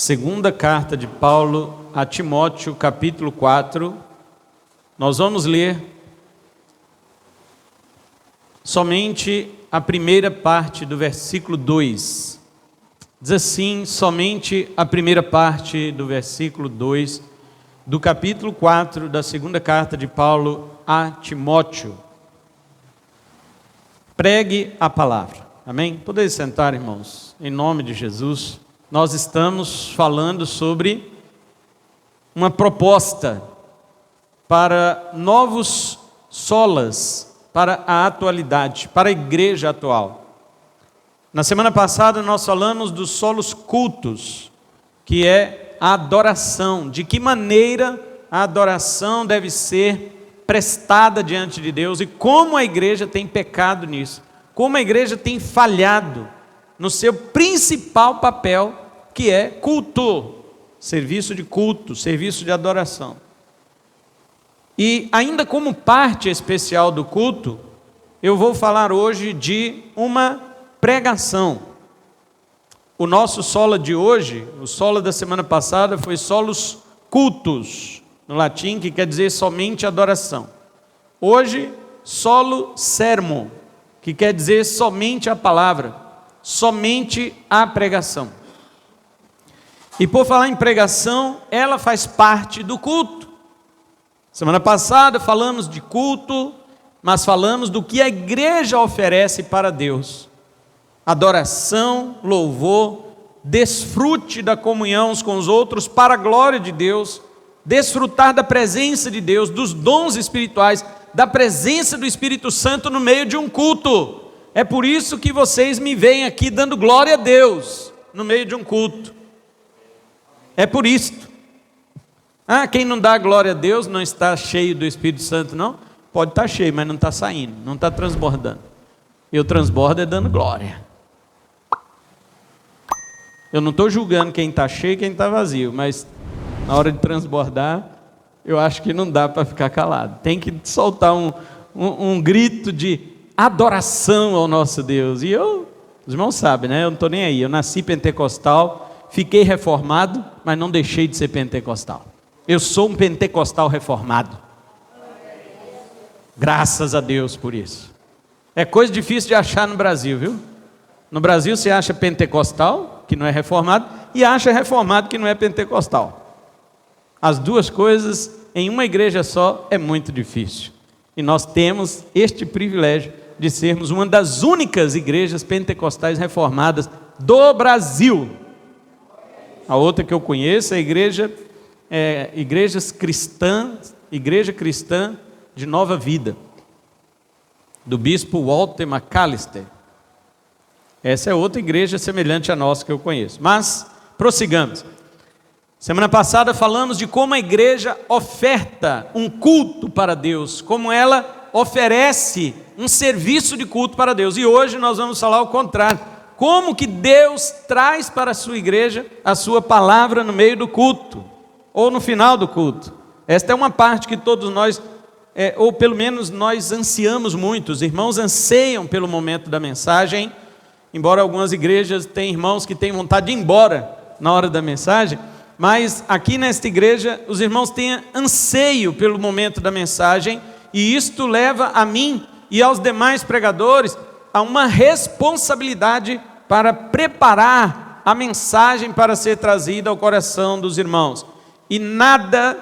Segunda carta de Paulo a Timóteo, capítulo 4, nós vamos ler somente a primeira parte do versículo 2. Diz assim, somente a primeira parte do versículo 2 do capítulo 4 da segunda carta de Paulo a Timóteo. Pregue a palavra. Amém? Podem sentar, irmãos, em nome de Jesus. Nós estamos falando sobre uma proposta para novos solas, para a atualidade, para a igreja atual. Na semana passada nós falamos dos solos cultos, que é a adoração, de que maneira a adoração deve ser prestada diante de Deus e como a igreja tem pecado nisso, como a igreja tem falhado no seu principal papel, que é culto, serviço de culto, serviço de adoração. E ainda como parte especial do culto, eu vou falar hoje de uma pregação. O nosso sola de hoje, o sola da semana passada foi solos cultus, no latim, que quer dizer somente adoração. Hoje, solo sermo, que quer dizer somente a palavra, somente a pregação. E por falar em pregação, ela faz parte do culto. Semana passada falamos de culto, mas falamos do que a igreja oferece para Deus. Adoração, louvor, desfrute da comunhão uns com os outros para a glória de Deus, desfrutar da presença de Deus, dos dons espirituais, da presença do Espírito Santo no meio de um culto. É por isso que vocês me veem aqui dando glória a Deus no meio de um culto. É por isto. Quem não dá glória a Deus não está cheio do Espírito Santo, não? Pode estar cheio, mas não está saindo, não está transbordando. Eu transbordo é dando glória. Eu não estou julgando quem está cheio e quem está vazio, mas na hora de transbordar, eu acho que não dá para ficar calado. Tem que soltar um grito de adoração ao nosso Deus. E os irmãos sabem, né? Eu não estou nem aí. Eu nasci pentecostal, fiquei reformado, mas não deixei de ser pentecostal. Eu sou um pentecostal reformado. Graças a Deus por isso. É coisa difícil de achar no Brasil, viu? No Brasil você acha pentecostal, que não é reformado, e acha reformado, que não é pentecostal. As duas coisas em uma igreja só é muito difícil. E nós temos este privilégio de sermos uma das únicas igrejas pentecostais reformadas do Brasil. A outra que eu conheço é a igreja cristã de Nova Vida, do bispo Walter McAllister. Essa é outra igreja semelhante à nossa que eu conheço. Mas, prossigamos. Semana passada falamos de como a igreja oferta um culto para Deus, como ela oferece um serviço de culto para Deus. E hoje nós vamos falar o contrário. Como que Deus traz para a sua igreja a sua palavra no meio do culto, ou no final do culto. Esta é uma parte que todos nós, ou pelo menos nós ansiamos muito. Os irmãos anseiam pelo momento da mensagem, embora algumas igrejas tenham irmãos que têm vontade de ir embora na hora da mensagem, mas aqui nesta igreja os irmãos têm anseio pelo momento da mensagem, e isto leva a mim e aos demais pregadores a uma responsabilidade para preparar a mensagem para ser trazida ao coração dos irmãos. E nada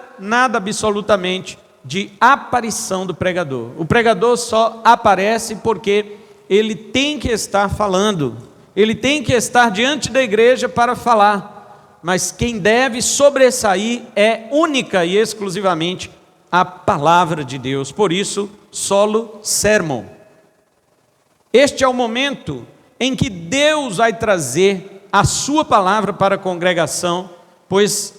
absolutamente de aparição do pregador. O pregador só aparece porque ele tem que estar falando, ele tem que estar diante da igreja para falar, mas quem deve sobressair é única e exclusivamente a palavra de Deus. Por isso, solo sermon. Este é o momento em que Deus vai trazer a sua palavra para a congregação, pois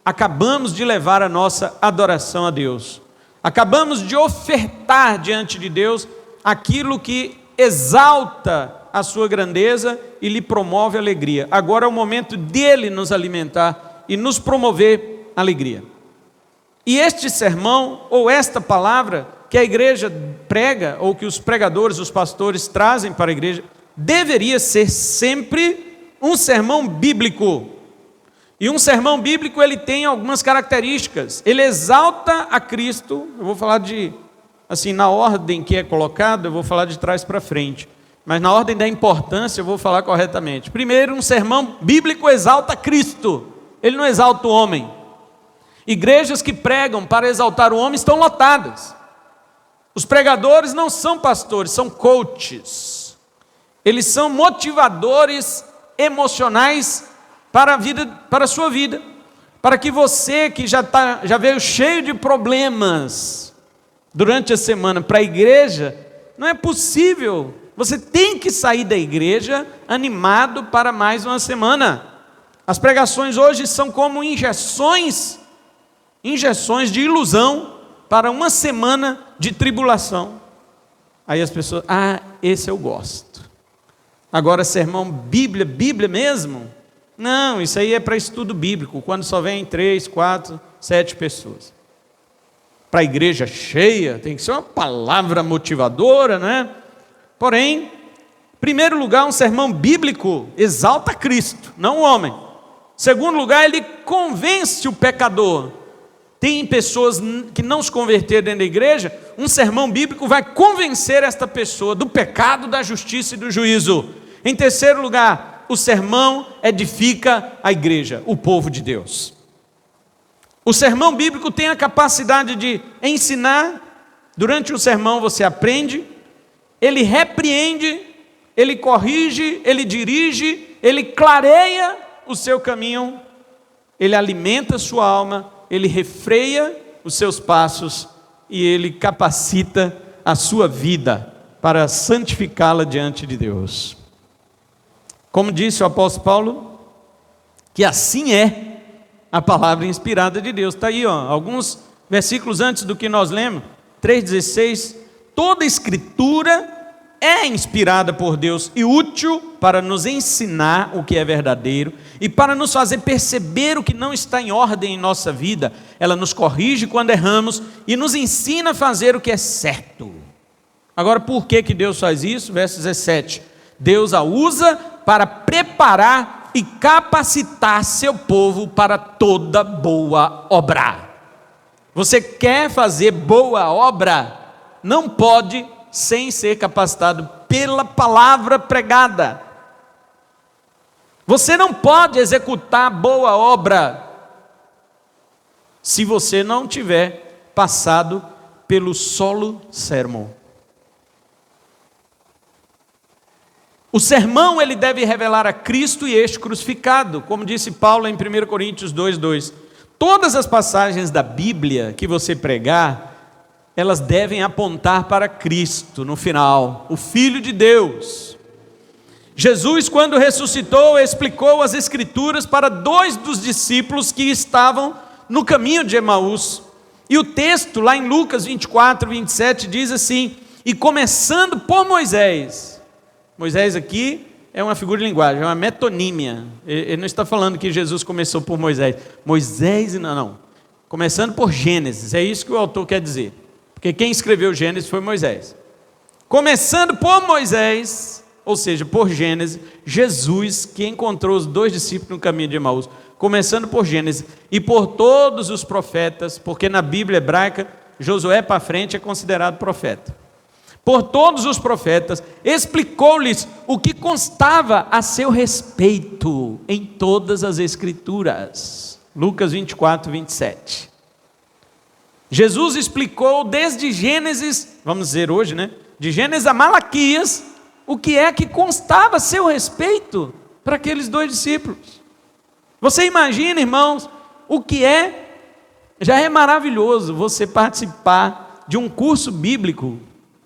acabamos de levar a nossa adoração a Deus. Acabamos de ofertar diante de Deus aquilo que exalta a sua grandeza e lhe promove alegria. Agora é o momento dele nos alimentar e nos promover alegria. E este sermão, ou esta palavra que a igreja prega, ou que os pregadores, os pastores trazem para a igreja, deveria ser sempre um sermão bíblico. E um sermão bíblico, ele tem algumas características. Ele exalta a Cristo. Eu vou falar assim, na ordem que é colocado, eu vou falar de trás para frente. Mas na ordem da importância, eu vou falar corretamente. Primeiro, um sermão bíblico exalta Cristo. Ele não exalta o homem. Igrejas que pregam para exaltar o homem estão lotadas. Os pregadores não são pastores, são coaches. Eles são motivadores emocionais para a sua vida. Para que você que já veio cheio de problemas durante a semana para a igreja, não é possível. Você tem que sair da igreja animado para mais uma semana. As pregações hoje são como injeções de ilusão para uma semana de tribulação. Aí as pessoas, esse eu gosto. Agora sermão Bíblia mesmo? Não, isso aí é para estudo bíblico, quando só vem 3, 4, 7 pessoas. Para a igreja cheia, tem que ser uma palavra motivadora, né? Porém, em primeiro lugar, um sermão bíblico exalta Cristo, não o homem. Em segundo lugar, ele convence o pecador. Tem pessoas que não se converteram dentro da igreja, um sermão bíblico vai convencer esta pessoa do pecado, da justiça e do juízo. Em terceiro lugar, o sermão edifica a igreja, o povo de Deus. O sermão bíblico tem a capacidade de ensinar. Durante o sermão você aprende, ele repreende, ele corrige, ele dirige, ele clareia o seu caminho, ele alimenta a sua alma, ele refreia os seus passos e ele capacita a sua vida para santificá-la diante de Deus. Como disse o apóstolo Paulo, que assim é a palavra inspirada de Deus. Está aí, alguns versículos antes do que nós lemos, 3,16, toda escritura é inspirada por Deus e útil para nos ensinar o que é verdadeiro e para nos fazer perceber o que não está em ordem em nossa vida. Ela nos corrige quando erramos e nos ensina a fazer o que é certo. Agora, por que Deus faz isso? Verso 17, Deus a usa para preparar e capacitar seu povo para toda boa obra. Você quer fazer boa obra? Não pode sem ser capacitado pela palavra pregada. Você não pode executar boa obra se você não tiver passado pelo solo sermão. O sermão ele deve revelar a Cristo e este crucificado, como disse Paulo em 1 Coríntios 2:2. Todas as passagens da Bíblia que você pregar, elas devem apontar para Cristo no final, o Filho de Deus. Jesus, quando ressuscitou, explicou as Escrituras para 2 dos discípulos que estavam no caminho de Emaús. E o texto lá em Lucas 24:27 diz assim: e começando por Moisés. Moisés aqui é uma figura de linguagem, é uma metonímia. Ele não está falando que Jesus começou por Moisés. Moisés, não. Começando por Gênesis, é isso que o autor quer dizer. Porque quem escreveu Gênesis foi Moisés. Começando por Moisés, ou seja, por Gênesis, Jesus que encontrou os 2 discípulos no caminho de Emaús. Começando por Gênesis e por todos os profetas, porque na Bíblia hebraica, Josué para frente é considerado profeta. Por todos os profetas, explicou-lhes o que constava a seu respeito em todas as Escrituras. Lucas 24:27. Jesus explicou desde Gênesis, vamos dizer hoje, né? De Gênesis a Malaquias, o que é que constava a seu respeito para aqueles 2 discípulos. Você imagina, irmãos, o que já é maravilhoso você participar de um curso bíblico,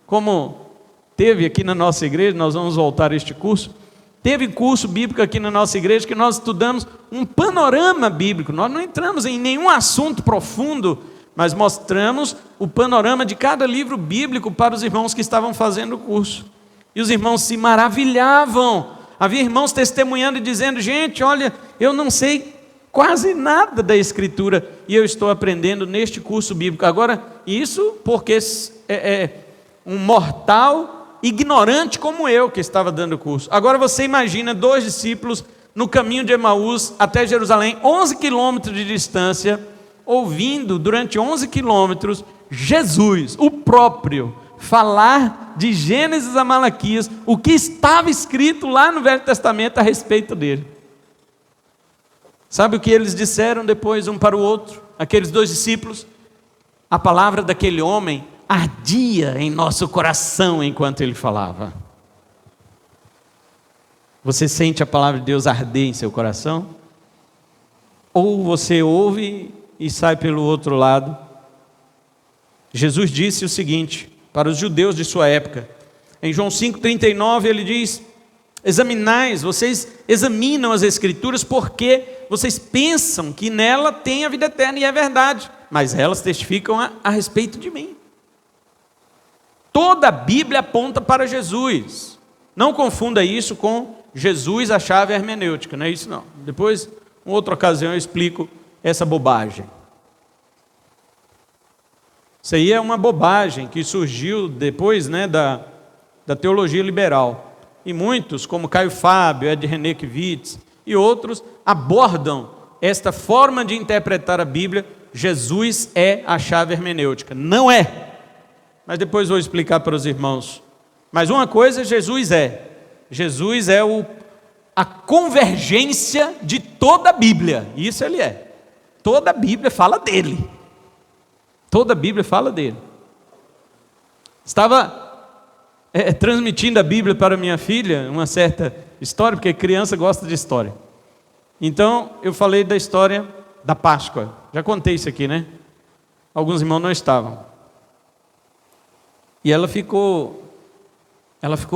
como teve aqui na nossa igreja. Nós vamos voltar a este curso. Teve curso bíblico aqui na nossa igreja que nós estudamos um panorama bíblico. Nós não entramos em nenhum assunto profundo, mas mostramos o panorama de cada livro bíblico para os irmãos que estavam fazendo o curso. E os irmãos se maravilhavam. Havia irmãos testemunhando e dizendo: gente, olha, eu não sei quase nada da Escritura e eu estou aprendendo neste curso bíblico. Agora, isso porque um mortal ignorante como eu que estava dando o curso. Agora você imagina 2 discípulos no caminho de Emaús até Jerusalém, 11 quilômetros de distância, ouvindo durante 11 quilômetros Jesus, o próprio, falar de Gênesis a Malaquias, o que estava escrito lá no Velho Testamento a respeito dele. Sabe o que eles disseram depois um para o outro, aqueles dois discípulos? A palavra daquele homem ardia em nosso coração enquanto ele falava. Você sente a palavra de Deus arder em seu coração? Ou você ouve e sai pelo outro lado? Jesus disse o seguinte para os judeus de sua época, em João 5,39 ele diz: examinais, vocês examinam as Escrituras porque vocês pensam que nela tem a vida eterna, e é verdade, mas elas testificam a respeito de mim. Toda a Bíblia aponta para Jesus. Não confunda isso com Jesus, a chave hermenêutica, não é isso não. Depois, em outra ocasião, eu explico essa bobagem. Isso aí é uma bobagem que surgiu depois, da teologia liberal. E muitos, como Caio Fábio, Ed René Kivitz e outros, abordam esta forma de interpretar a Bíblia. Jesus é a chave hermenêutica. Não é. Mas depois vou explicar para os irmãos. Mas uma coisa Jesus é a convergência de toda a Bíblia. Isso ele é. Toda a Bíblia fala dele. Toda a Bíblia fala dele. Estava transmitindo a Bíblia para minha filha, uma certa história, porque criança gosta de história. Então eu falei da história da Páscoa. Já contei isso aqui, né? Alguns irmãos não estavam. E ela ficou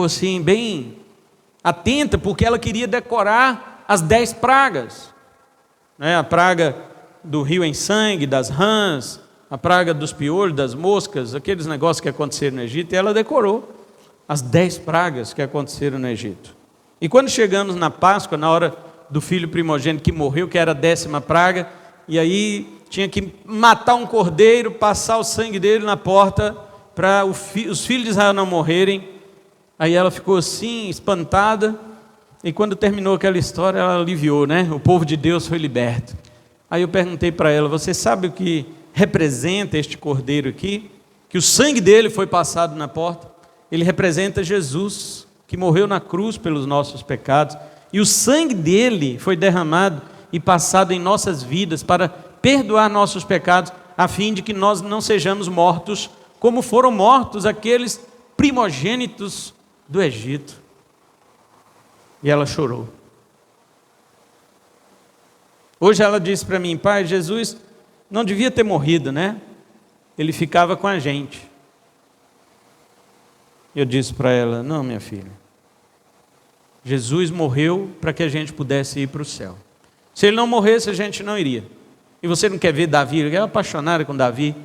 assim bem atenta, porque ela queria decorar as 10 pragas, né? A praga do rio em sangue, das rãs, a praga dos piolhos, das moscas, aqueles negócios que aconteceram no Egito, e ela decorou as 10 pragas que aconteceram no Egito. E quando chegamos na Páscoa, na hora do filho primogênito que morreu, que era a 10ª praga, e aí tinha que matar um cordeiro, passar o sangue dele na porta, para os filhos de Israel não morrerem. Aí ela ficou assim, espantada, e quando terminou aquela história, ela aliviou, né? O povo de Deus foi liberto. Aí eu perguntei para ela: você sabe o que representa este cordeiro aqui? Que o sangue dele foi passado na porta. Ele representa Jesus, que morreu na cruz pelos nossos pecados, e o sangue dele foi derramado e passado em nossas vidas para perdoar nossos pecados, a fim de que nós não sejamos mortos como foram mortos aqueles primogênitos do Egito. E ela chorou. Hoje ela disse para mim: pai, Jesus não devia ter morrido, né? Ele ficava com a gente. Eu disse para ela: não, minha filha, Jesus morreu para que a gente pudesse ir para o céu. Se ele não morresse, a gente não iria. E você não quer ver Davi? Ela é apaixonada com Davi.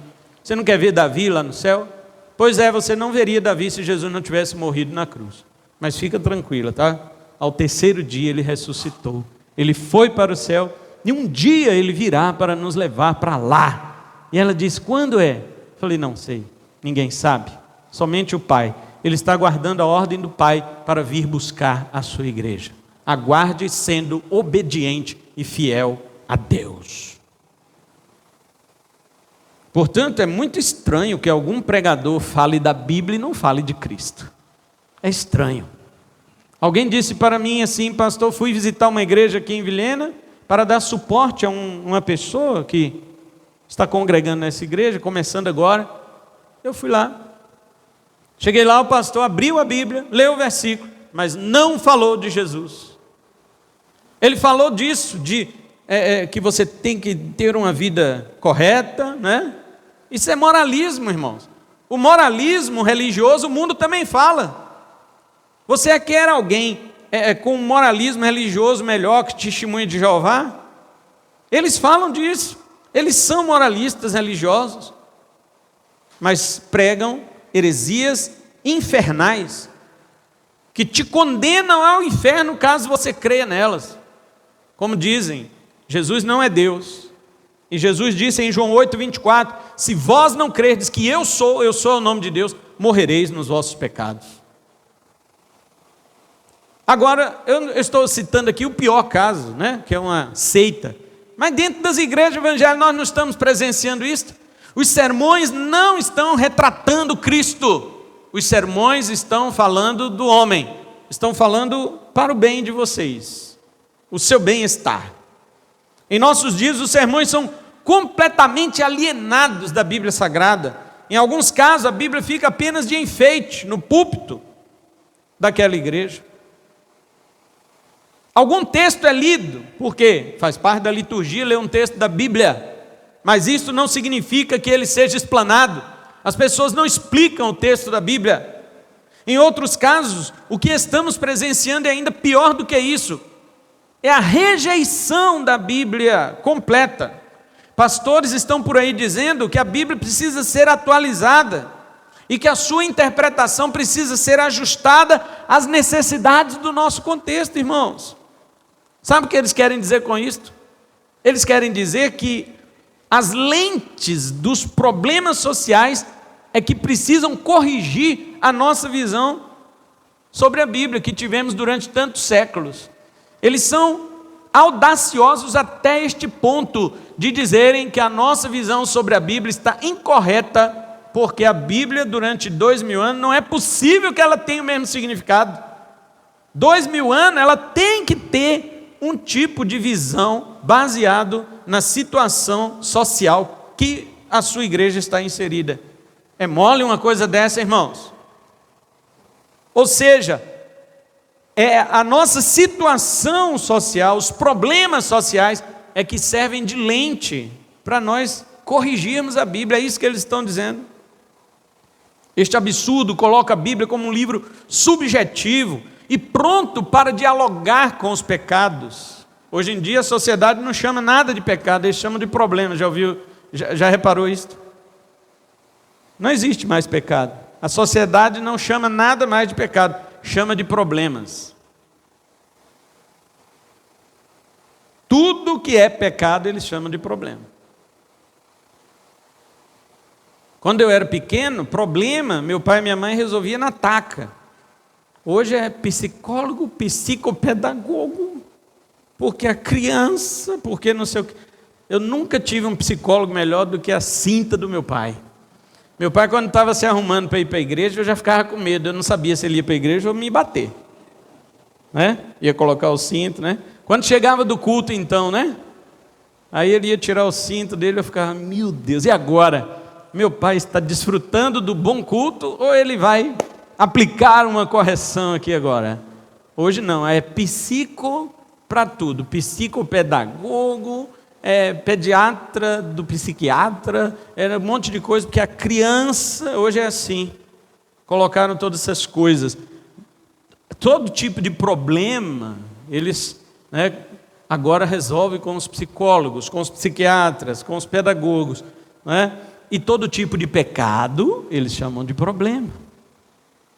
Você não quer ver Davi lá no céu? Pois é, você não veria Davi se Jesus não tivesse morrido na cruz. Mas fica tranquila, tá? Ao 3º dia ele ressuscitou. Ele foi para o céu e um dia ele virá para nos levar para lá. E ela disse: quando é? Eu falei: não sei, ninguém sabe, somente o Pai. Ele está aguardando a ordem do Pai para vir buscar a sua igreja. Aguarde sendo obediente e fiel a Deus. Portanto, é muito estranho que algum pregador fale da Bíblia e não fale de Cristo. É estranho. Alguém disse para mim assim: pastor, fui visitar uma igreja aqui em Vilhena para dar suporte a uma pessoa que está congregando nessa igreja, começando agora. Eu fui lá. Cheguei lá, o pastor abriu a Bíblia, leu o versículo, mas não falou de Jesus. Ele falou disso, que você tem que ter uma vida correta, né? Isso é moralismo, irmãos. O moralismo religioso, o mundo também fala. Você quer alguém com um moralismo religioso melhor que testemunha de Jeová? Eles falam disso. Eles são moralistas religiosos, mas pregam heresias infernais que te condenam ao inferno caso você creia nelas. Como dizem, Jesus não é Deus. E Jesus disse em João 8:24: se vós não crerdes que eu sou o nome de Deus, morrereis nos vossos pecados. Agora, eu estou citando aqui o pior caso, né? Que é uma seita. Mas dentro das igrejas evangélicas nós não estamos presenciando isso. Os sermões não estão retratando Cristo. Os sermões estão falando do homem. Estão falando para o bem de vocês. O seu bem-estar. Em nossos dias, os sermões são completamente alienados da Bíblia Sagrada. Em alguns casos, a Bíblia fica apenas de enfeite no púlpito daquela igreja. Algum texto é lido, porque faz parte da liturgia ler um texto da Bíblia, mas isso não significa que ele seja explanado. As pessoas não explicam o texto da Bíblia. Em outros casos, o que estamos presenciando é ainda pior do que isso. É a rejeição da Bíblia completa. Pastores estão por aí dizendo que a Bíblia precisa ser atualizada e que a sua interpretação precisa ser ajustada às necessidades do nosso contexto, irmãos. Sabe o que eles querem dizer com isto? Eles querem dizer que as lentes dos problemas sociais é que precisam corrigir a nossa visão sobre a Bíblia que tivemos durante tantos séculos. Eles são audaciosos até este ponto de dizerem que a nossa visão sobre a Bíblia está incorreta, porque a Bíblia durante 2000 anos não é possível que ela tenha o mesmo significado. 2000 anos ela tem que ter um tipo de visão baseado na situação social que a sua igreja está inserida. É mole uma coisa dessa, irmãos? Ou seja, é a nossa situação social, os problemas sociais é que servem de lente para nós corrigirmos a Bíblia. É isso que eles estão dizendo. Este absurdo coloca a Bíblia como um livro subjetivo e pronto para dialogar com os pecados. Hoje em dia a sociedade não chama nada de pecado, eles chamam de problema. Já ouviu, já reparou isso? Não existe mais pecado. A sociedade não chama nada mais de pecado, chama de problemas. Tudo que é pecado eles chamam de problema. Quando eu era pequeno, problema, meu pai e minha mãe resolviam na taca. Hoje é psicólogo, psicopedagogo, porque a criança, porque não sei o que. Eu nunca tive um psicólogo melhor do que a cinta do meu pai. Meu pai, quando estava se arrumando para ir para a igreja, eu já ficava com medo. Eu não sabia se ele ia para a igreja ou me bater, né? Ia colocar o cinto, né? Quando chegava do culto, então, né? Aí ele ia tirar o cinto dele, eu ficava, meu Deus, e agora? Meu pai está desfrutando do bom culto ou ele vai aplicar uma correção aqui agora? Hoje não, é psico para tudo, psicopedagogo, pediatra do psiquiatra, era um monte de coisa, porque a criança hoje é assim, colocaram todas essas coisas, todo tipo de problema, eles, né, agora resolvem com os psicólogos, com os psiquiatras, com os pedagogos, né? E todo tipo de pecado, eles chamam de problema.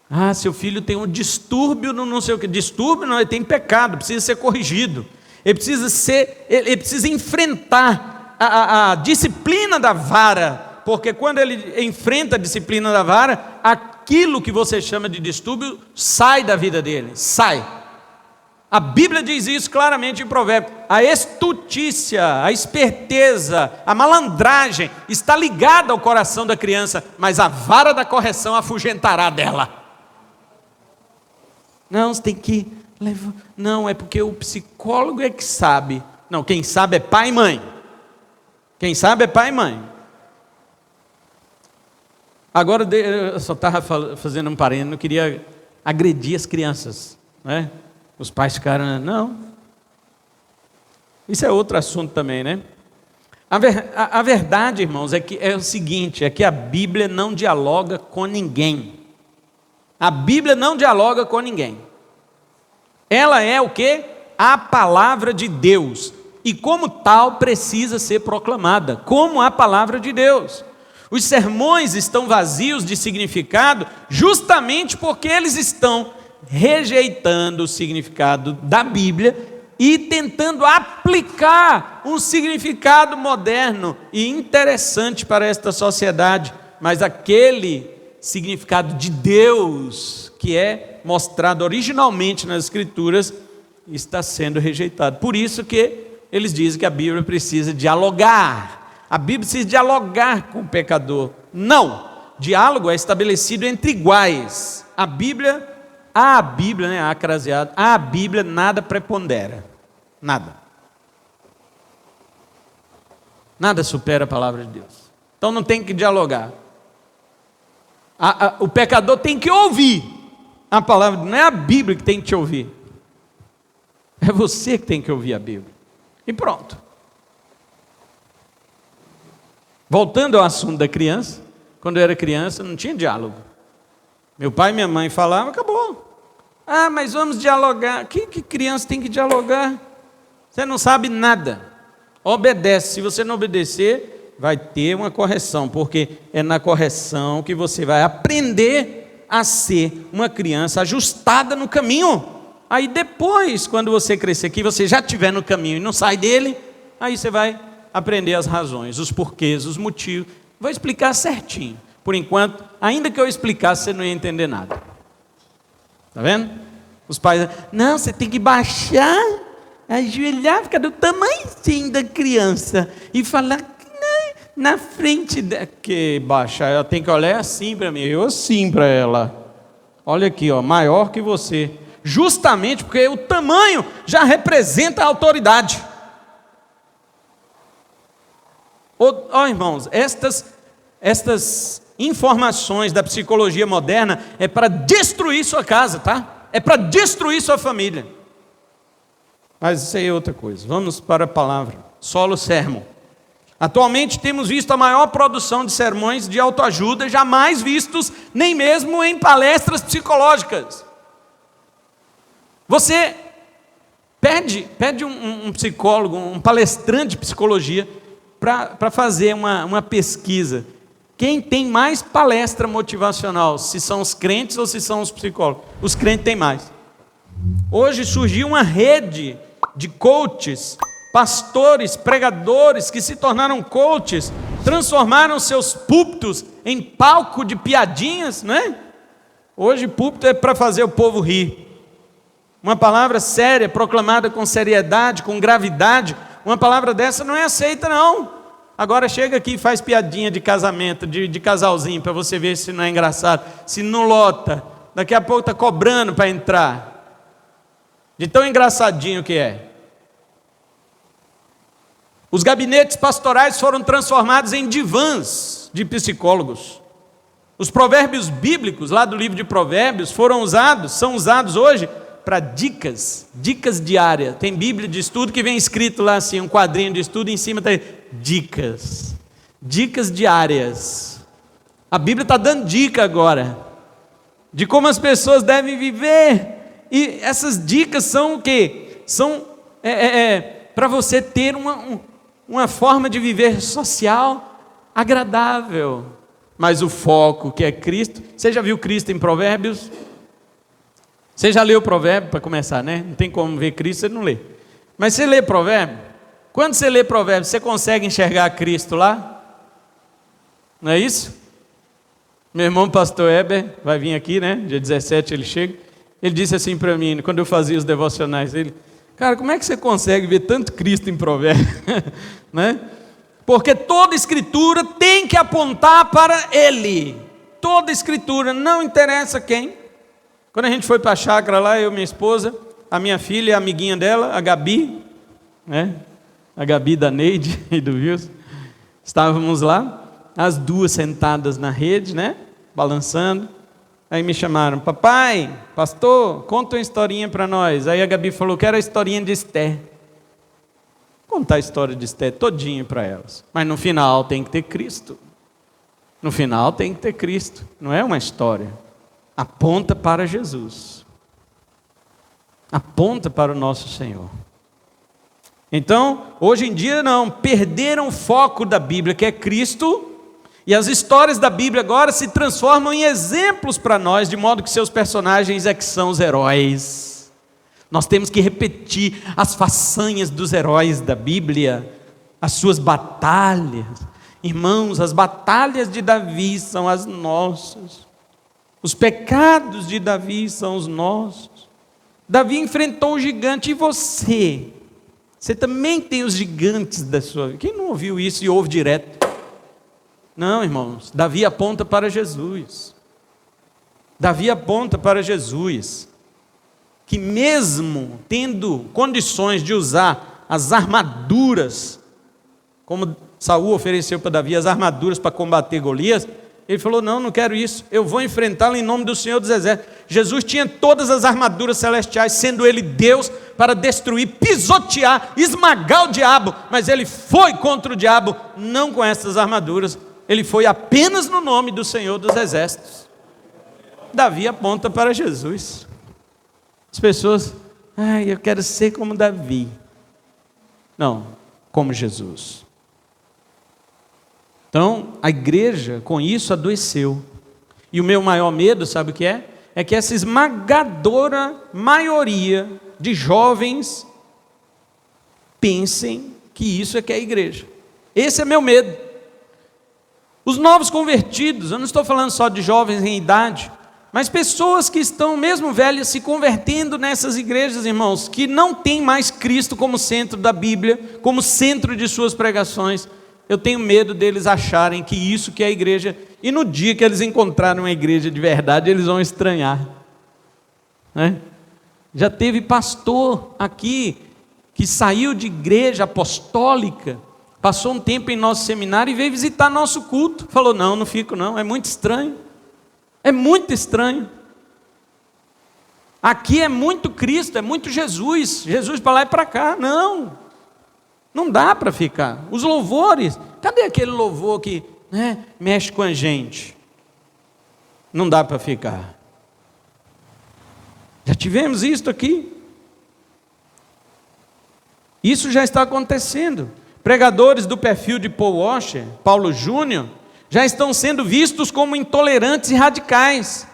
Ah, seu filho tem um distúrbio, não sei o que. Distúrbio não, ele tem pecado, precisa ser corrigido. Ele precisa enfrentar a disciplina da vara, porque quando ele enfrenta a disciplina da vara, aquilo que você chama de distúrbio sai da vida dele, sai. A Bíblia diz isso claramente em Provérbios. A estutícia, a esperteza, a malandragem está ligada ao coração da criança, mas a vara da correção afugentará dela. Não, você tem que levar. Não, é porque o psicólogo é que sabe. Não, quem sabe é pai e mãe. Quem sabe é pai e mãe. Agora, eu só estava fazendo um parênteses, não queria agredir as crianças, né? Os pais ficaram, não. Isso é outro assunto também, né? A verdade, irmãos, é o seguinte, é que a Bíblia não dialoga com ninguém. A Bíblia não dialoga com ninguém. Ela é o quê? A palavra de Deus. E como tal, precisa ser proclamada, como a palavra de Deus. Os sermões estão vazios de significado justamente porque eles estão rejeitando o significado da Bíblia e tentando aplicar um significado moderno e interessante para esta sociedade, mas aquele significado de Deus que é mostrado originalmente nas Escrituras está sendo rejeitado. Por isso que eles dizem que a Bíblia precisa dialogar. A Bíblia precisa dialogar com o pecador. Não, diálogo é estabelecido entre iguais. A Bíblia, né, acraseado, a Bíblia nada prepondera. Nada. Nada supera a palavra de Deus. Então não tem que dialogar. O pecador tem que ouvir a palavra, não é a Bíblia que tem que te ouvir. É você que tem que ouvir a Bíblia. E pronto. Voltando ao assunto da criança, quando eu era criança não tinha diálogo. Meu pai e minha mãe falavam, acabou. Mas vamos dialogar. Que criança tem que dialogar? Você não sabe nada. Obedece. Se você não obedecer, vai ter uma correção, porque é na correção que você vai aprender a ser uma criança ajustada no caminho. Aí depois, quando você crescer aqui, você já estiver no caminho e não sai dele, aí você vai aprender as razões, os porquês, os motivos. Vou explicar certinho. Por enquanto, ainda que eu explicasse, você não ia entender nada. Está vendo? Os pais, não, você tem que baixar, ajoelhar, ficar do tamanhozinho da criança e falar na frente que baixa, ela tem que olhar assim para mim, eu assim para ela. Olha aqui, ó, maior que você. Justamente porque o tamanho já representa a autoridade. Irmãos, estas informações da psicologia moderna é para destruir sua casa, tá? É para destruir sua família. Mas isso aí é outra coisa. Vamos para a palavra. Solo sermon. Atualmente temos visto a maior produção de sermões de autoajuda jamais vistos, nem mesmo em palestras psicológicas. Você pede um psicólogo, um palestrante de psicologia, para fazer uma pesquisa. Quem tem mais palestra motivacional? Se são os crentes ou se são os psicólogos? Os crentes têm mais. Hoje surgiu uma rede de coaches, pastores, pregadores que se tornaram coaches, transformaram seus púlpitos em palco de piadinhas, não é? Hoje púlpito é para fazer o povo rir. Uma palavra séria, proclamada com seriedade, com gravidade, uma palavra dessa não é aceita não. Agora chega aqui e faz piadinha de casamento, de casalzinho, para você ver se não é engraçado, se não lota, daqui a pouco está cobrando para entrar, de tão engraçadinho que é. Os gabinetes pastorais foram transformados em divãs de psicólogos. Os provérbios bíblicos, lá do livro de Provérbios, são usados hoje para dicas diárias. Tem Bíblia de estudo que vem escrito lá assim, um quadrinho de estudo, em cima está dicas diárias. A Bíblia está dando dica agora, de como as pessoas devem viver, e essas dicas são o quê? São para você ter uma forma de viver social agradável, mas o foco que é Cristo. Você já viu Cristo em Provérbios? Você já leu Provérbio para começar, né? Não tem como ver Cristo, você não lê. Mas você lê Provérbio? Quando você lê Provérbio, você consegue enxergar Cristo lá? Não é isso? Meu irmão pastor Heber vai vir aqui, né? Dia 17 ele chega. Ele disse assim para mim, quando eu fazia os devocionais, ele: cara, como é que você consegue ver tanto Cristo em Provérbio? Né? Porque toda escritura tem que apontar para Ele. Toda escritura, não interessa quem. Quando a gente foi para a chácara lá, eu e minha esposa, a minha filha e a amiguinha dela, a Gabi, né? A Gabi da Neide e do Wilson, estávamos lá, as duas sentadas na rede, né? Balançando. Aí me chamaram: papai, pastor, conta uma historinha para nós. Aí a Gabi falou: quero a historinha de Esther. Contar a história de Esther todinha para elas. Mas no final tem que ter Cristo. No final tem que ter Cristo. Não é uma história. Aponta para Jesus. Aponta para o nosso Senhor. Então, hoje em dia não, perderam o foco da Bíblia, que é Cristo, e as histórias da Bíblia agora se transformam em exemplos para nós, de modo que seus personagens é que são os heróis. Nós temos que repetir as façanhas dos heróis da Bíblia, as suas batalhas. Irmãos, as batalhas de Davi são as nossas. Os pecados de Davi são os nossos. Davi enfrentou o gigante, e você? Você também tem os gigantes da sua vida. Quem não ouviu isso e ouve direto? Não, irmãos, Davi aponta para Jesus. Davi aponta para Jesus, que mesmo tendo condições de usar as armaduras, como Saul ofereceu para Davi as armaduras para combater Golias, ele falou: não quero isso, eu vou enfrentá-lo em nome do Senhor dos Exércitos. Jesus tinha todas as armaduras celestiais, sendo ele Deus, para destruir, pisotear, esmagar o diabo, mas ele foi contra o diabo, não com essas armaduras, ele foi apenas no nome do Senhor dos Exércitos. Davi aponta para Jesus. As pessoas, eu quero ser como Davi. Não, como Jesus. Então, a igreja com isso adoeceu. E o meu maior medo, sabe o que é? É que essa esmagadora maioria de jovens pensem que isso é que é a igreja. Esse é meu medo. Os novos convertidos, eu não estou falando só de jovens em idade, mas pessoas que estão mesmo velhas se convertendo nessas igrejas, irmãos, que não tem mais Cristo como centro da Bíblia, como centro de suas pregações. Eu tenho medo deles acharem que isso que é a igreja, e no dia que eles encontrarem uma igreja de verdade, eles vão estranhar, né? Já teve pastor aqui, que saiu de igreja apostólica, passou um tempo em nosso seminário e veio visitar nosso culto, falou: não fico não, é muito estranho, aqui é muito Cristo, é muito Jesus para lá e para cá, não dá para ficar. Os louvores, cadê aquele louvor que mexe com a gente? Não dá para ficar. Já tivemos isso aqui. Isso já está acontecendo. Pregadores do perfil de Paul Washer, Paulo Júnior, já estão sendo vistos como intolerantes e radicais.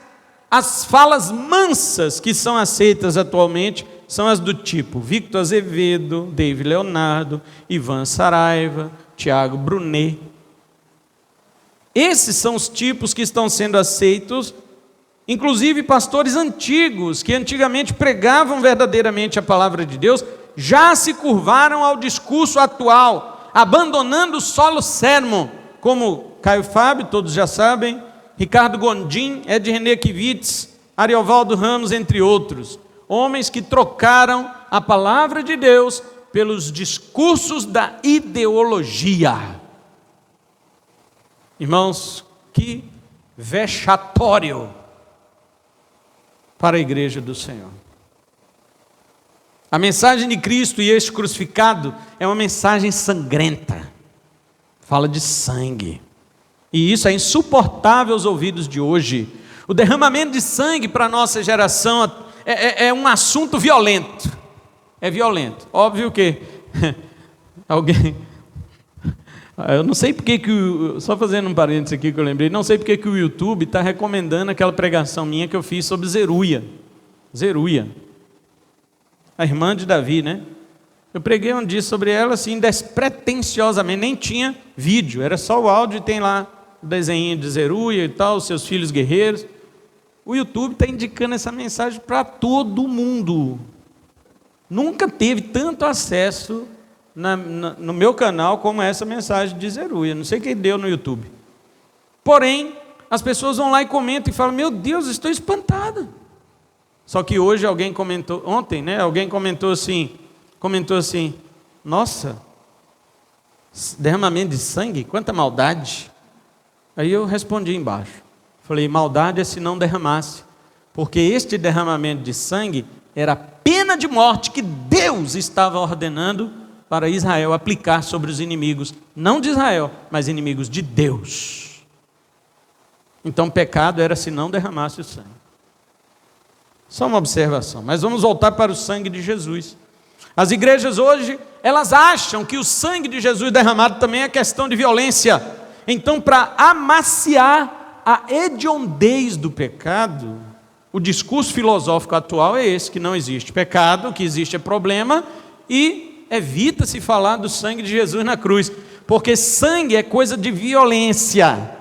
As falas mansas que são aceitas atualmente são as do tipo Victor Azevedo, David Leonardo, Ivan Saraiva, Tiago Brunet. Esses são os tipos que estão sendo aceitos, inclusive pastores antigos, que antigamente pregavam verdadeiramente a palavra de Deus, já se curvaram ao discurso atual, abandonando o solo sermon, como Caio Fábio, todos já sabem, Ricardo Gondim, Ed René Kivitz, Ariovaldo Ramos, entre outros. Homens que trocaram a palavra de Deus pelos discursos da ideologia. Irmãos, que vexatório para a igreja do Senhor. A mensagem de Cristo e este crucificado é uma mensagem sangrenta. Fala de sangue. E isso é insuportável aos ouvidos de hoje. O derramamento de sangue para a nossa geração é um assunto violento. É violento. Óbvio que alguém... Eu não sei porque só fazendo um parênteses aqui que eu lembrei, não sei porque que o YouTube está recomendando aquela pregação minha que eu fiz sobre Zeruia. Zeruia. A irmã de Davi, né? Eu preguei um dia sobre ela assim, despretensiosamente, nem tinha vídeo, era só o áudio e tem lá o desenho de Zeruia e tal, os seus filhos guerreiros. O YouTube está indicando essa mensagem para todo mundo. Nunca teve tanto acesso no meu canal como essa mensagem de Zeruia. Não sei quem deu no YouTube. Porém, as pessoas vão lá e comentam e falam: meu Deus, estou espantada. Só que hoje alguém comentou, ontem, né? Alguém comentou assim, nossa, derramamento de sangue, quanta maldade. Aí eu respondi embaixo, falei: maldade é se não derramasse, porque este derramamento de sangue era a pena de morte que Deus estava ordenando para Israel aplicar sobre os inimigos, não de Israel, mas inimigos de Deus. Então pecado era se não derramasse o sangue. Só uma observação, mas vamos voltar para o sangue de Jesus. As igrejas hoje, elas acham que o sangue de Jesus derramado também é questão de violência. Então, para amaciar a hediondez do pecado, o discurso filosófico atual é esse, que não existe pecado, o que existe é problema, e evita-se falar do sangue de Jesus na cruz, porque sangue é coisa de violência.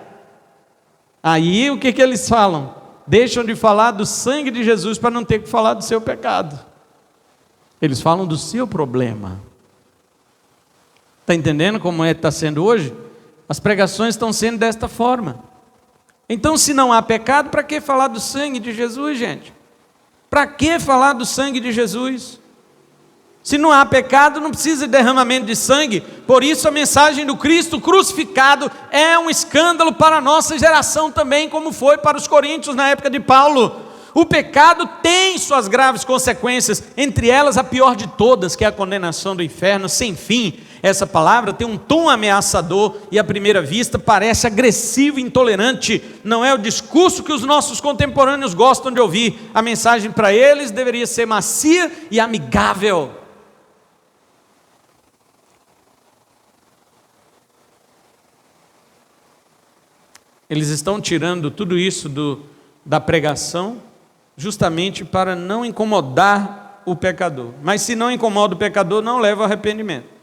Aí o que eles falam? deixam de falar do sangue de Jesus para não ter que falar do seu pecado. Eles falam do seu problema. Está entendendo como está sendo hoje? As pregações estão sendo desta forma. Então, se não há pecado, para que falar do sangue de Jesus, gente? Para que falar do sangue de Jesus? Se não há pecado, não precisa de derramamento de sangue. Por isso a mensagem do Cristo crucificado é um escândalo para a nossa geração também, como foi para os coríntios na época de Paulo. O pecado tem suas graves consequências, entre elas a pior de todas, que é a condenação do inferno sem fim. Essa palavra tem um tom ameaçador e à primeira vista parece agressivo e intolerante. Não é o discurso que os nossos contemporâneos gostam de ouvir. A mensagem para eles deveria ser macia e amigável. Eles estão tirando tudo isso da pregação justamente para não incomodar o pecador. Mas se não incomoda o pecador, não leva ao arrependimento.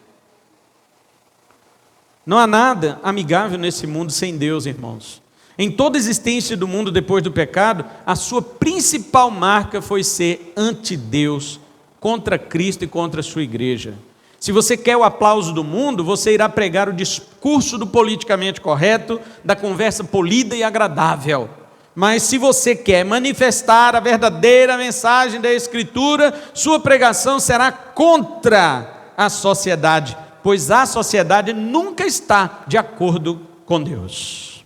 Não há nada amigável nesse mundo sem Deus, irmãos. Em toda a existência do mundo depois do pecado, a sua principal marca foi ser anti-Deus, contra Cristo e contra a sua igreja. Se você quer o aplauso do mundo, você irá pregar o discurso do politicamente correto, da conversa polida e agradável. Mas se você quer manifestar a verdadeira mensagem da Escritura, sua pregação será contra a sociedade, pois a sociedade nunca está de acordo com Deus.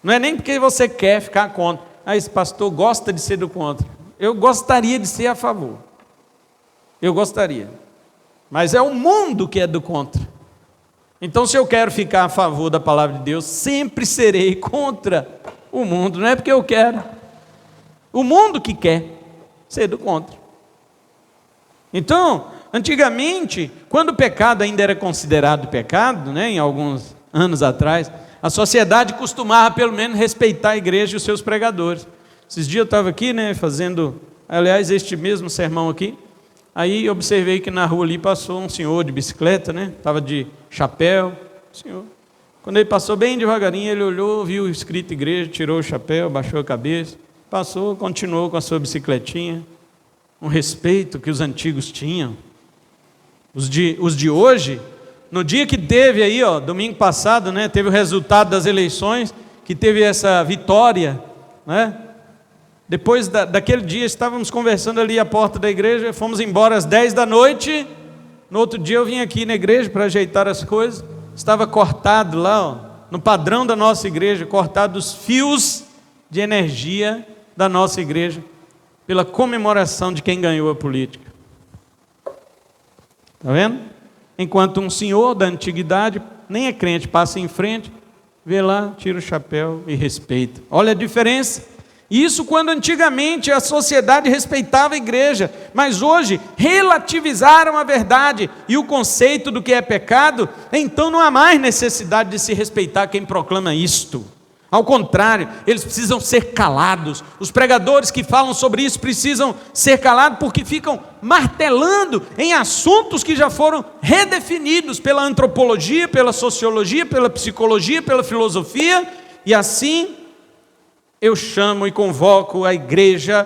Não é nem porque você quer ficar contra. Esse pastor gosta de ser do contra. Eu gostaria de ser a favor. Eu gostaria. Mas é o mundo que é do contra. Então, se eu quero ficar a favor da palavra de Deus, sempre serei contra o mundo. Não é porque eu quero. O mundo que quer ser do contra. Então, antigamente, quando o pecado ainda era considerado pecado, em alguns anos atrás, a sociedade costumava pelo menos respeitar a igreja e os seus pregadores. Esses dias eu estava aqui, fazendo, aliás, este mesmo sermão aqui, aí observei que na rua ali passou um senhor de bicicleta, estava de chapéu, senhor. Quando ele passou bem devagarinho, ele olhou, viu escrito igreja, tirou o chapéu, baixou a cabeça, passou, continuou com a sua bicicletinha, um respeito que os antigos tinham. Os de hoje, no dia que teve aí, domingo passado, teve o resultado das eleições, que teve essa vitória, Depois daquele dia, estávamos conversando ali à porta da igreja, fomos embora às 10 da noite, no outro dia eu vim aqui na igreja para ajeitar as coisas, estava cortado lá, no padrão da nossa igreja, cortado os fios de energia da nossa igreja, pela comemoração de quem ganhou a política. Está vendo? Enquanto um senhor da antiguidade, nem é crente, passa em frente, vê lá, tira o chapéu e respeita. Olha a diferença. Isso quando antigamente a sociedade respeitava a igreja, mas hoje relativizaram a verdade e o conceito do que é pecado, então não há mais necessidade de se respeitar quem proclama isto. Ao contrário, eles precisam ser calados. Os pregadores que falam sobre isso precisam ser calados porque ficam martelando em assuntos que já foram redefinidos pela antropologia, pela sociologia, pela psicologia, pela filosofia, e assim eu chamo e convoco a igreja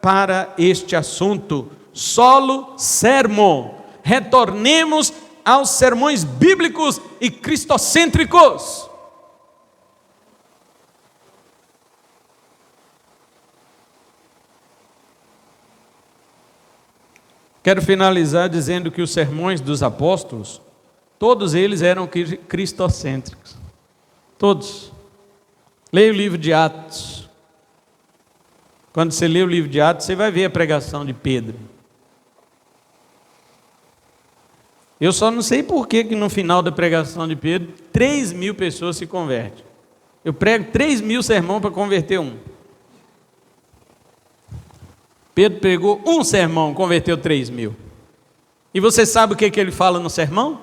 para este assunto. Solo sermo. Retornemos aos sermões bíblicos e cristocêntricos. Quero finalizar dizendo que os sermões dos apóstolos, todos eles eram cristocêntricos. Todos. Leia o livro de Atos. Quando você lê o livro de Atos, você vai ver a pregação de Pedro. Eu só não sei por que no final da pregação de Pedro, 3.000 pessoas se convertem. Eu prego 3.000 sermões para converter um. Pedro pregou um sermão, converteu 3.000. E você sabe o que ele fala no sermão?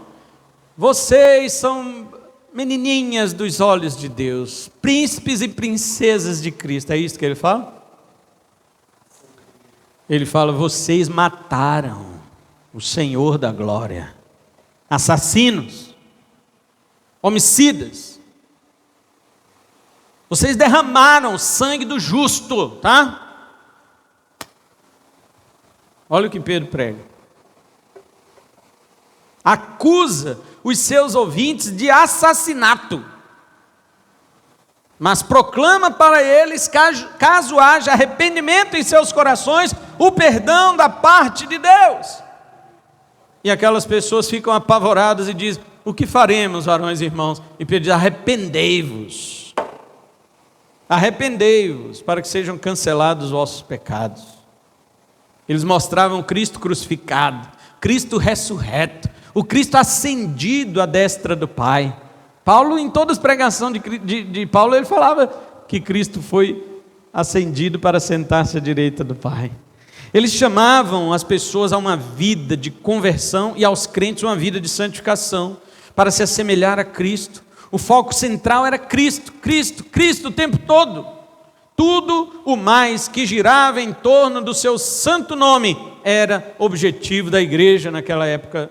Vocês são menininhas dos olhos de Deus, príncipes e princesas de Cristo. É isso que ele fala? Ele fala: vocês mataram o Senhor da glória. Assassinos, homicidas. Vocês derramaram o sangue do justo, tá? Olha o que Pedro prega. Acusa os seus ouvintes de assassinato, mas proclama para eles, caso haja arrependimento em seus corações, o perdão da parte de Deus. E aquelas pessoas ficam apavoradas e dizem: o que faremos, varões e irmãos? E Pedro diz: arrependei-vos. Arrependei-vos, para que sejam cancelados os vossos pecados. Eles mostravam Cristo crucificado, Cristo ressurreto, o Cristo ascendido à destra do Pai. Paulo, em todas as pregações de Paulo, ele falava que Cristo foi ascendido para sentar-se à direita do Pai. Eles chamavam as pessoas a uma vida de conversão e aos crentes uma vida de santificação, para se assemelhar a Cristo. O foco central era Cristo, Cristo, Cristo o tempo todo. Tudo o mais que girava em torno do seu santo nome era objetivo da igreja naquela época.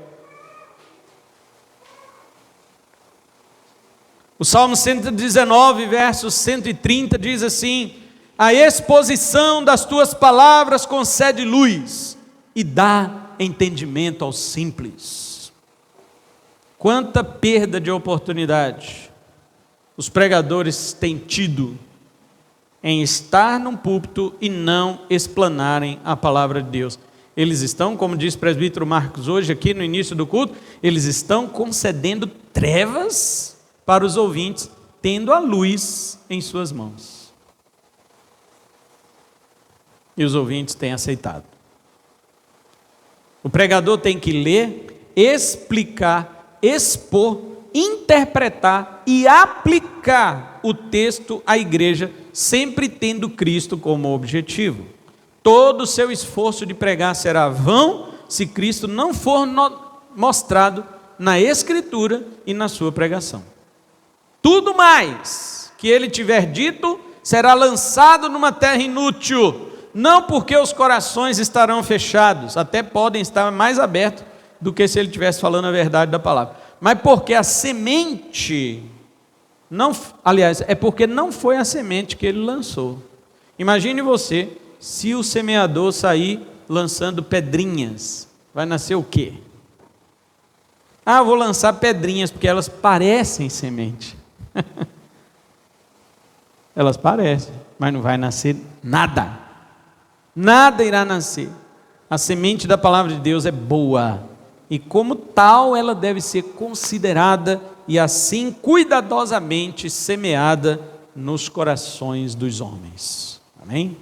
O Salmo 119, verso 130 diz assim: a exposição das tuas palavras concede luz e dá entendimento aos simples. Quanta perda de oportunidade os pregadores têm tido em estar num púlpito e não explanarem a palavra de Deus. Eles estão, como diz o presbítero Marcos hoje aqui no início do culto, eles estão concedendo trevas para os ouvintes, tendo a luz em suas mãos. E os ouvintes têm aceitado. O pregador tem que ler, explicar, expor, interpretar e aplicar o texto à igreja, sempre tendo Cristo como objetivo. Todo o seu esforço de pregar será vão se Cristo não for mostrado na Escritura e na sua pregação. Tudo mais que ele tiver dito será lançado numa terra inútil, não porque os corações estarão fechados, até podem estar mais abertos do que se ele estivesse falando a verdade da palavra, mas porque a semente não, aliás, é porque não foi a semente que ele lançou. Imagine você, se o semeador sair lançando pedrinhas, vai nascer o quê? Ah, vou lançar pedrinhas porque elas parecem semente. Elas parecem, mas não vai nascer nada. Nada irá nascer. A semente da palavra de Deus é boa, e como tal ela deve ser considerada e assim cuidadosamente semeada nos corações dos homens. Amém?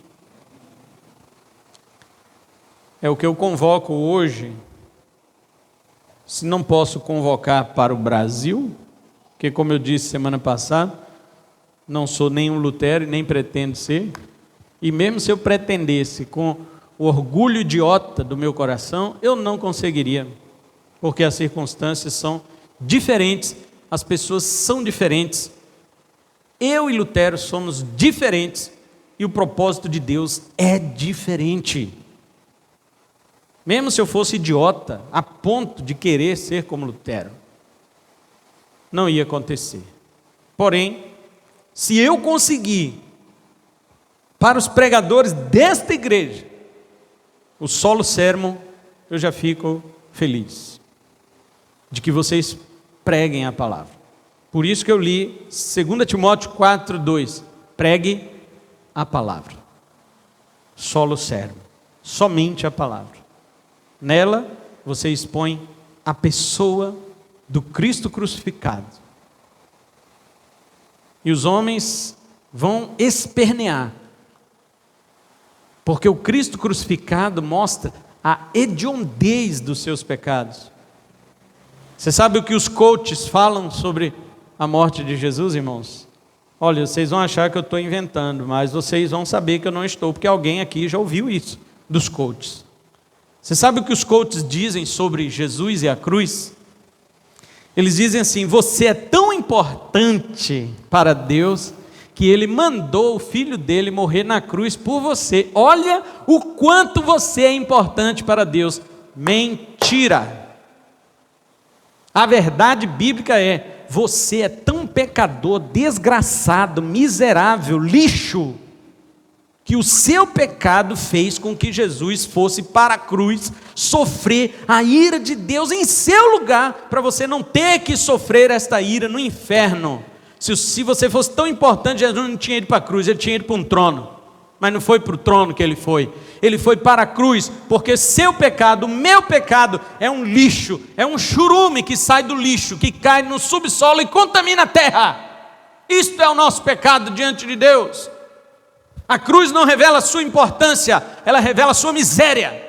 É o que eu convoco hoje. Se não posso convocar para o Brasil, porque como eu disse semana passada, não sou nenhum Lutero e nem pretendo ser, e mesmo se eu pretendesse com o orgulho idiota do meu coração, eu não conseguiria, porque as circunstâncias são diferentes, as pessoas são diferentes, eu e Lutero somos diferentes, e o propósito de Deus é diferente. Mesmo se eu fosse idiota, a ponto de querer ser como Lutero, não ia acontecer. Porém, se eu conseguir, para os pregadores desta igreja, o solo sermon, eu já fico feliz de que vocês preguem a palavra. Por isso que eu li 2 Timóteo 4:2, pregue a palavra, solo sermon, somente a palavra. Nela você expõe a pessoa do Cristo crucificado, e os homens vão espernear, porque o Cristo crucificado mostra a hediondez dos seus pecados. Você sabe o que os coaches falam sobre a morte de Jesus, irmãos? Olha, vocês vão achar que eu estou inventando, mas vocês vão saber que eu não estou, porque alguém aqui já ouviu isso dos coaches. Você sabe o que os coaches dizem sobre Jesus e a cruz? Eles dizem assim: você é tão importante para Deus que Ele mandou o Filho dele morrer na cruz por você. Olha o quanto você é importante para Deus. Mentira! A verdade bíblica é: você é tão pecador, desgraçado, miserável, lixo, que o seu pecado fez com que Jesus fosse para a cruz sofrer a ira de Deus em seu lugar, para você não ter que sofrer esta ira no inferno. Se você fosse tão importante, Jesus não tinha ido para a cruz, ele tinha ido para um trono. Mas não foi para o trono que ele foi para a cruz, porque seu pecado, o meu pecado, é um lixo, é um churume que sai do lixo, que cai no subsolo e contamina a terra. Isto é o nosso pecado diante de Deus. A cruz não revela a sua importância, ela revela a sua miséria.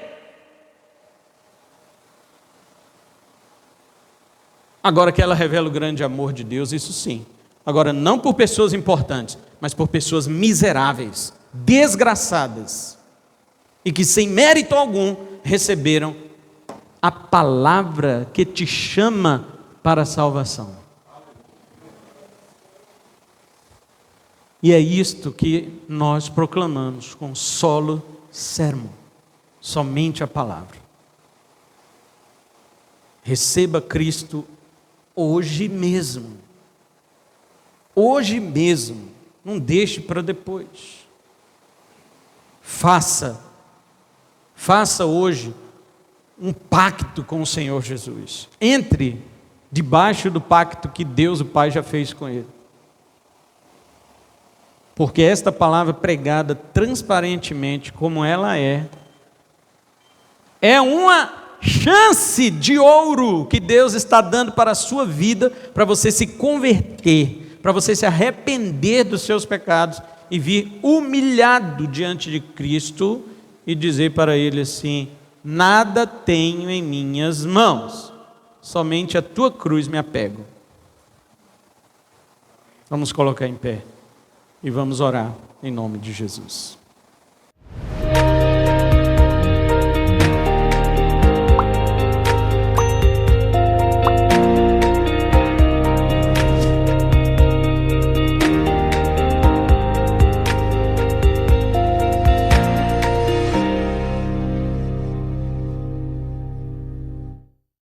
Agora que ela revela o grande amor de Deus, isso sim. Agora, não por pessoas importantes, mas por pessoas miseráveis, desgraçadas, e que sem mérito algum receberam a palavra que te chama para a salvação. E é isto que nós proclamamos com solo sermo, somente a palavra. Receba Cristo hoje mesmo. Hoje mesmo, não deixe para depois. Faça hoje um pacto com o Senhor Jesus. Entre debaixo do pacto que Deus o Pai já fez com ele. Porque esta palavra pregada transparentemente como ela é uma chance de ouro que Deus está dando para a sua vida, para você se converter, para você se arrepender dos seus pecados e vir humilhado diante de Cristo e dizer para Ele assim: nada tenho em minhas mãos, somente a tua cruz me apego. Vamos colocar em pé e vamos orar em nome de Jesus.